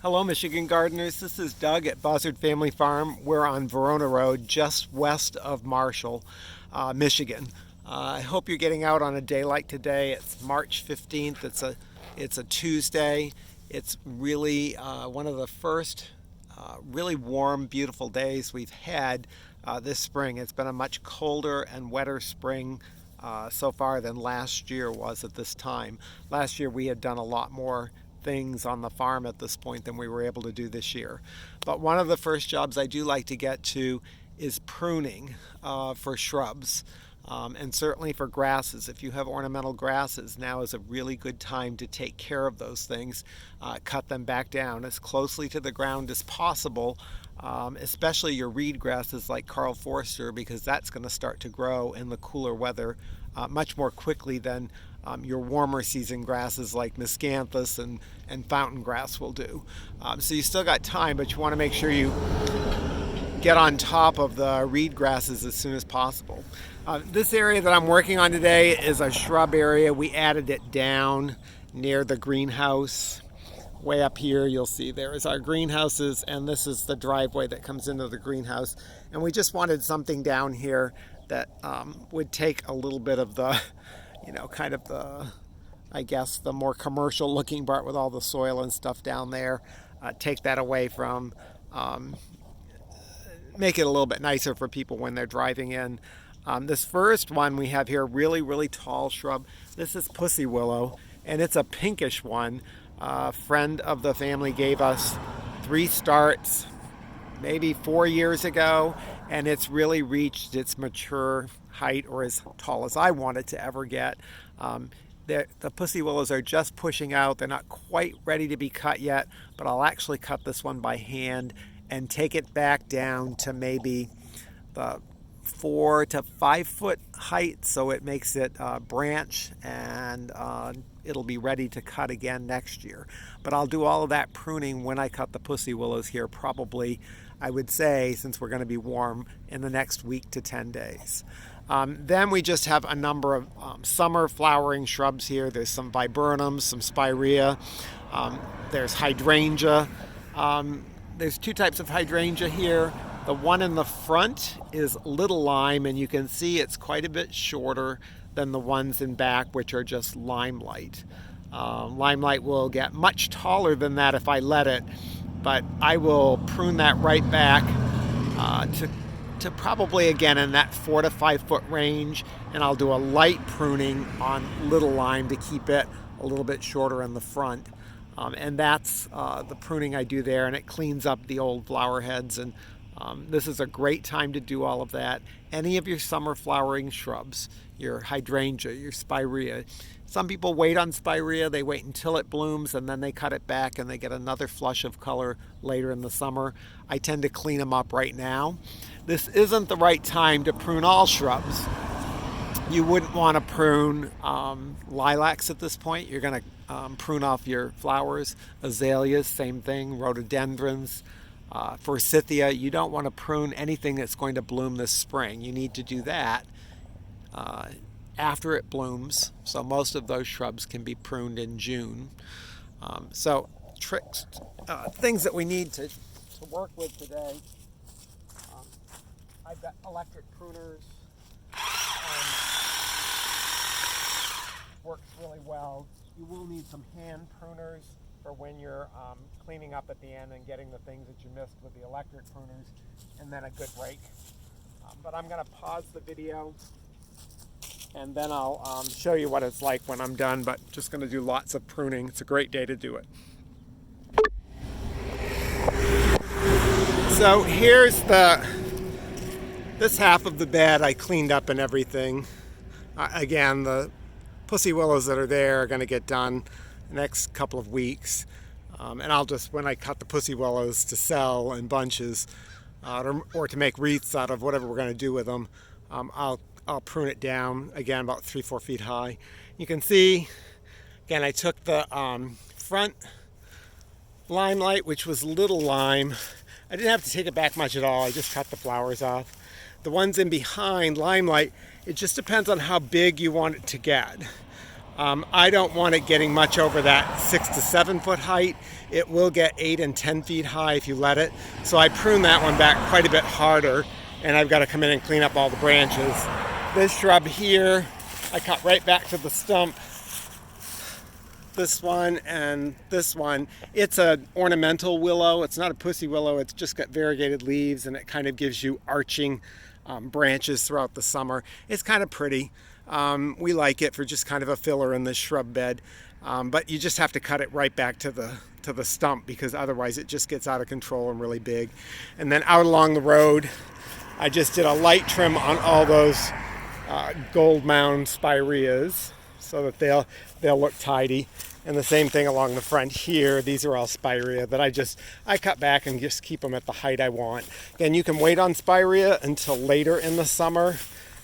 Hello, Michigan gardeners. This is Doug at Buzzard Family Farm. We're on Verona Road, just west of Marshall, Michigan. I hope you're getting out on a day like today. It's March 15th. It's a Tuesday. It's really one of the first really warm, beautiful days we've had this spring. It's been a much colder and wetter spring so far than last year was at this time. Last year we had done a lot more things on the farm at this point than we were able to do this year. But one of the first jobs I do like to get to is pruning for shrubs. And certainly for grasses. If you have ornamental grasses, now is a really good time to take care of those things. Cut them back down as closely to the ground as possible, especially your reed grasses like Carl Forster, because that's going to start to grow in the cooler weather much more quickly than your warmer season grasses like miscanthus and fountain grass will do. So you still got time, but you want to make sure you get on top of the reed grasses as soon as possible. This area that I'm working on today is a shrub area. We added it down near the greenhouse. Way up here you'll see there is our greenhouses, and this is the driveway that comes into the greenhouse. And we just wanted something down here that would take a little bit of the, kind of the, I guess, the more commercial looking part with all the soil and stuff down there. Take that away from make it a little bit nicer for people when they're driving in. This first one we have here, really tall shrub. This is pussy willow, and it's a pinkish one. A friend of the family gave us 3 starts maybe 4 years ago, and it's really reached its mature height, or as tall as I want it to ever get. The pussy willows are just pushing out. They're not quite ready to be cut yet, but I'll actually cut this one by hand and take it back down to maybe the 4 to 5 foot height, so it makes it branch, and it'll be ready to cut again next year. But I'll do all of that pruning when I cut the pussy willows here, probably, I would say, since we're going to be warm, in the next week to 10 days. Then we just have a number of summer flowering shrubs here. There's some viburnums, some spirea, there's hydrangea. There's 2 types of hydrangea here. The one in the front is little lime, and you can see it's quite a bit shorter than the ones in back, which are just limelight. Limelight will get much taller than that if I let it, but I will prune that right back to probably, again, in that 4 to 5 foot range, and I'll do a light pruning on little lime to keep it a little bit shorter in the front. And that's the pruning I do there, and it cleans up the old flower heads. And this is a great time to do all of that. Any of your summer flowering shrubs, your hydrangea, your spirea. Some people wait on spirea. They wait until it blooms, and then they cut it back, and they get another flush of color later in the summer. I tend to clean them up right now. This isn't the right time to prune all shrubs. You wouldn't want to prune lilacs at this point. You're going to prune off your flowers. Azaleas, same thing. Rhododendrons, forsythia. You don't want to prune anything that's going to bloom this spring. You need to do that after it blooms. So most of those shrubs can be pruned in June. So tricks, things that we need to work with today. I've got electric pruners. Works really well. You will need some hand pruners for when you're cleaning up at the end and getting the things that you missed with the electric pruners, and then a good rake. But I'm going to pause the video, and then I'll show you what it's like when I'm done, but just going to do lots of pruning. It's a great day to do it. So here's this half of the bed I cleaned up and everything. Again, the pussy willows that are there are going to get done the next couple of weeks. And I'll just, when I cut the pussy willows to sell in bunches or to make wreaths out of whatever we're going to do with them, I'll prune it down, again, about 3-4 feet high. You can see, again, I took the front limelight, which was little lime. I didn't have to take it back much at all. I just cut the flowers off. The ones in behind limelight, it just depends on how big you want it to get. I don't want it getting much over that 6 to 7 foot height. It will get 8 and 10 feet high if you let it. So I prune that one back quite a bit harder, and I've got to come in and clean up all the branches. This shrub here, I cut right back to the stump. This one and this one, it's an ornamental willow. It's not a pussy willow. It's just got variegated leaves, and it kind of gives you arching branches throughout the summer. It's kind of pretty. We like it for just kind of a filler in this shrub bed, but you just have to cut it right back to the stump, because otherwise it just gets out of control and really big. And then out along the road, I just did a light trim on all those gold mound spireas, so that they'll look tidy. And the same thing along the front here. These are all spirea that I cut back and just keep them at the height I want. Again, you can wait on spirea until later in the summer,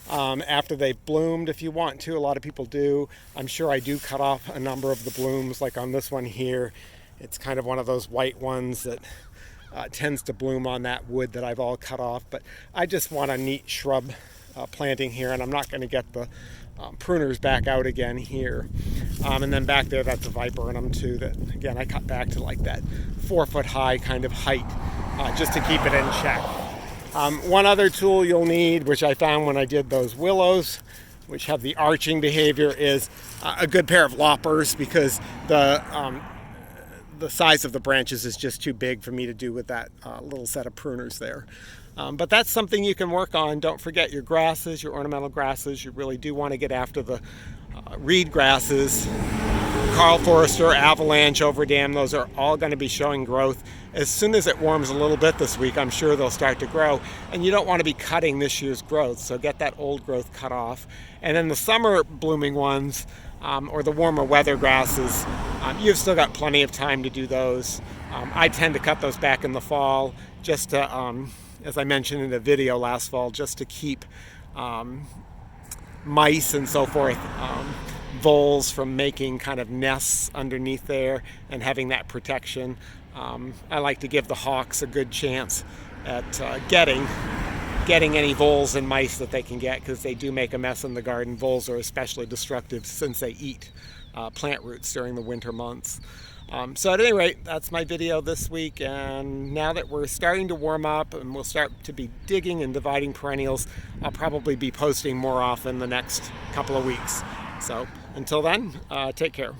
after they've bloomed if you want to. A lot of people do. I'm sure I do cut off a number of the blooms, like on this one here. It's kind of one of those white ones that tends to bloom on that wood that I've all cut off. But I just want a neat shrub planting here, and I'm not going to get the pruners back out again here. And then back there, that's a viburnum too, that again I cut back to like that 4 foot high kind of height, just to keep it in check. One other tool you'll need, which I found when I did those willows, which have the arching behavior, is a good pair of loppers, because the size of the branches is just too big for me to do with that little set of pruners there. But that's something you can work on. Don't forget your grasses, your ornamental grasses. You really do want to get after the reed grasses. Carl Forester, avalanche, overdam, those are all going to be showing growth. As soon as it warms a little bit this week, I'm sure they'll start to grow. And you don't want to be cutting this year's growth, so get that old growth cut off. And then the summer blooming ones, or the warmer weather grasses, you've still got plenty of time to do those. I tend to cut those back in the fall, just to, as I mentioned in a video last fall, just to keep mice and so forth, voles, from making kind of nests underneath there and having that protection. I like to give the hawks a good chance at getting any voles and mice that they can get, because they do make a mess in the garden. Voles are especially destructive since they eat plant roots during the winter months. So at any rate, that's my video this week, and now that we're starting to warm up and we'll start to be digging and dividing perennials, I'll probably be posting more often the next couple of weeks. So until then, take care.